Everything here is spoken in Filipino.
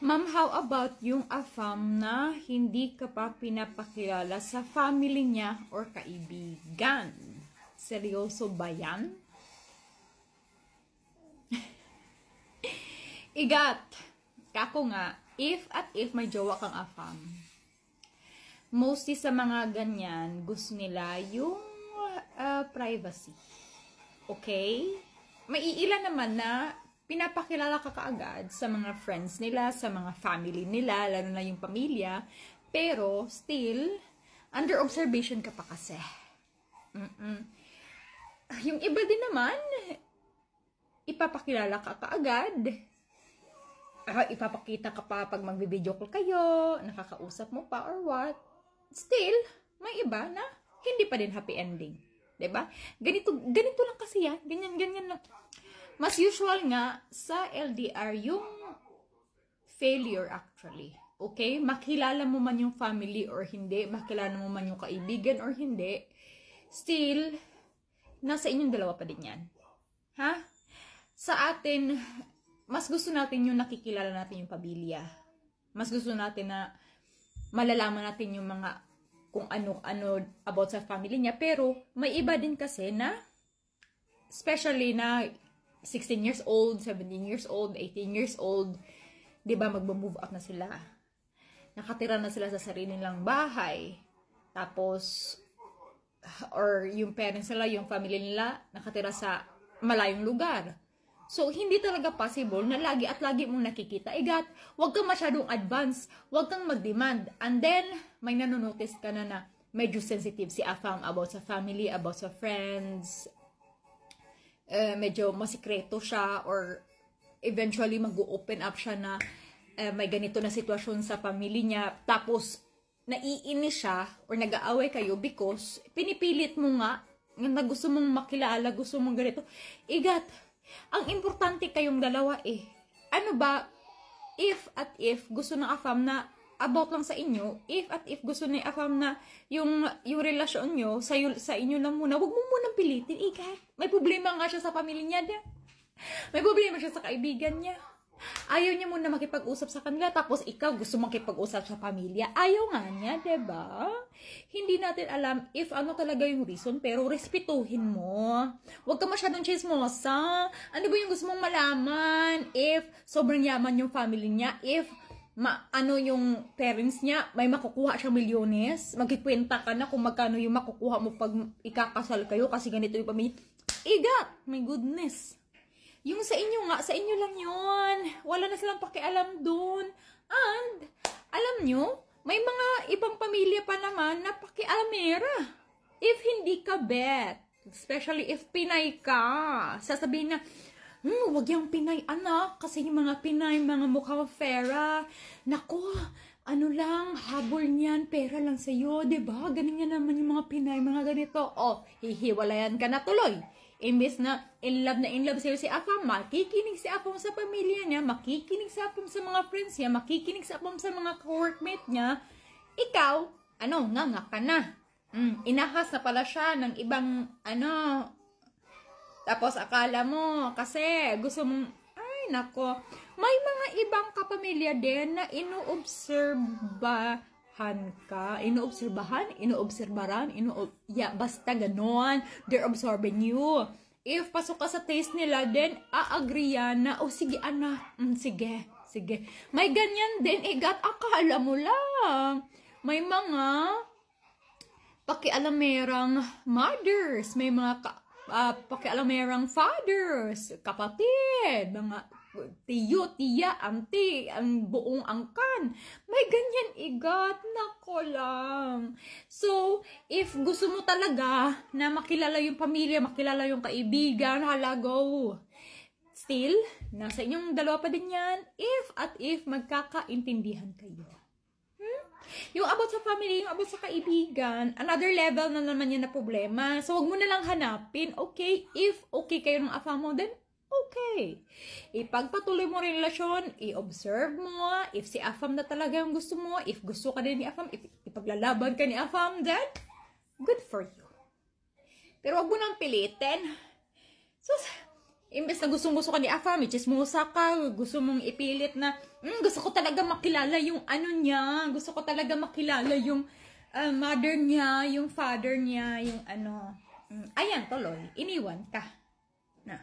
Ma'am, how about yung AFAM na hindi ka pa pinapakilala sa family niya or kaibigan? Seryoso ba yan? Igat! Kako nga, if may jowa kang AFAM, mostly sa mga ganyan, gusto nila yung privacy. Okay? May iilan naman na pinapakilala ka kaagad sa mga friends nila, sa mga family nila, lalo na yung pamilya, pero still, under observation ka pa kasi. Yung iba din naman, ipapakilala ka kaagad. Ipapakita ka pa pag magbi-video call kayo, nakakausap mo pa or what. Still, may iba na hindi pa din happy ending. 'Di ba? Ganito lang kasi yan. Ganyan lang. Mas usual nga sa LDR yung failure actually. Okay? Makilala mo man yung family or hindi, makilala mo man yung kaibigan or hindi, still, nasa inyong dalawa pa din yan. Ha? Sa atin, mas gusto natin yung nakikilala natin yung pamilya. Mas gusto natin na malalaman natin yung mga kung ano-ano about sa family niya. Pero, may iba din kasi na, especially na 16 years old, 17 years old, 18 years old, di ba, magbo-move out na sila. Nakatira na sila sa sarili nilang bahay. Tapos, or yung parents nila, yung family nila, nakatira sa malayong lugar. So, hindi talaga possible na lagi at lagi mong nakikita. Igat, huwag kang masyadong advance, huwag kang mag-demand. And then, may nanonotice ka na medyo sensitive si AFAM about sa family, about sa friends, medyo masikreto siya or eventually mag-open up siya na may ganito na sitwasyon sa pamilya niya, tapos naiinis siya or nag-aaway kayo because pinipilit mo nga na gusto mong makilala, gusto mong ganito. Igat, ang importante kayong dalawa ano ba, if gusto ng AFAM na about lang sa inyo, if gusto ni AFAM na yung relasyon nyo, sa inyo lang muna, huwag mo munang pilitin, May problema nga siya sa pamilya niya. May problema siya sa kaibigan niya. Ayaw niya muna makipag-usap sa kanila, tapos ikaw gusto makipag-usap sa pamilya. Ayaw nga niya, diba? Hindi natin alam if ano talaga yung reason, pero respetuhin mo. Huwag ka masyadong chismosa. Ano ba yung gusto mong malaman? If sobrang yaman yung family niya, if ano yung parents niya, may makukuha siyang milyones, magkikwenta ka na kung magkano yung makukuha mo pag ikakasal kayo kasi ganito yung pamilya. Igat! My goodness! Yung sa inyo nga, sa inyo lang yun. Wala na silang pakialam dun. And, alam nyo, may mga ibang pamilya pa naman na pakialamera. If hindi ka bet, especially if Pinay ka, sasabihin na, wag yung Pinay, anak, kasi yung mga Pinay, mga mukhang pera. Nako, ano lang, habol niyan, pera lang sa'yo, diba? Ganyan naman yung mga Pinay, mga ganito. Oh, hihiwalayan ka na tuloy. Imbes na in love sa'yo si AFAM, makikinig si AFAM sa pamilya niya, makikinig si AFAM sa mga friends niya, makikinig si AFAM sa mga co-workmate niya, ikaw, nga ka na. Inahas na pala siya ng ibang, tapos akala mo, kasi gusto mong, ay nako, may mga ibang kapamilya din na basta ganon, they're absorbing you. If pasok ka sa taste nila, then a-agree yan na, sige anak, sige. May ganyan din, Igat, akala mo lang. May mga pakialamerang mothers, may mga pakialamerang fathers, kapatid, mga tiyo, tiya, auntie, ang buong angkan. May ganyan, Igat. Nako lang. So, if gusto mo talaga na makilala yung pamilya, makilala yung kaibigan, go. Still, nasa inyong dalawa pa din yan. If magkakaintindihan kayo. Yung about sa family, yung about sa kaibigan, another level na naman yan na problema. So, wag mo na lang hanapin. Okay? If okay kayo ng AFAM mo, then okay. Ipagpatuloy mo rin relasyon, i-observe mo, if si AFAM na talaga yung gusto mo, if gusto ka din ni AFAM, if ipaglalaban ka ni AFAM, then, good for you. Pero wag mo nang pilitin. So, Imbes na gusto ka ni Afa, may chismosa ka, gusto mong ipilit na, gusto ko talaga makilala yung ano niya, gusto ko talaga makilala yung mother niya, yung father niya, yung ano. Ayan, tuloy, iniwan ka. Na.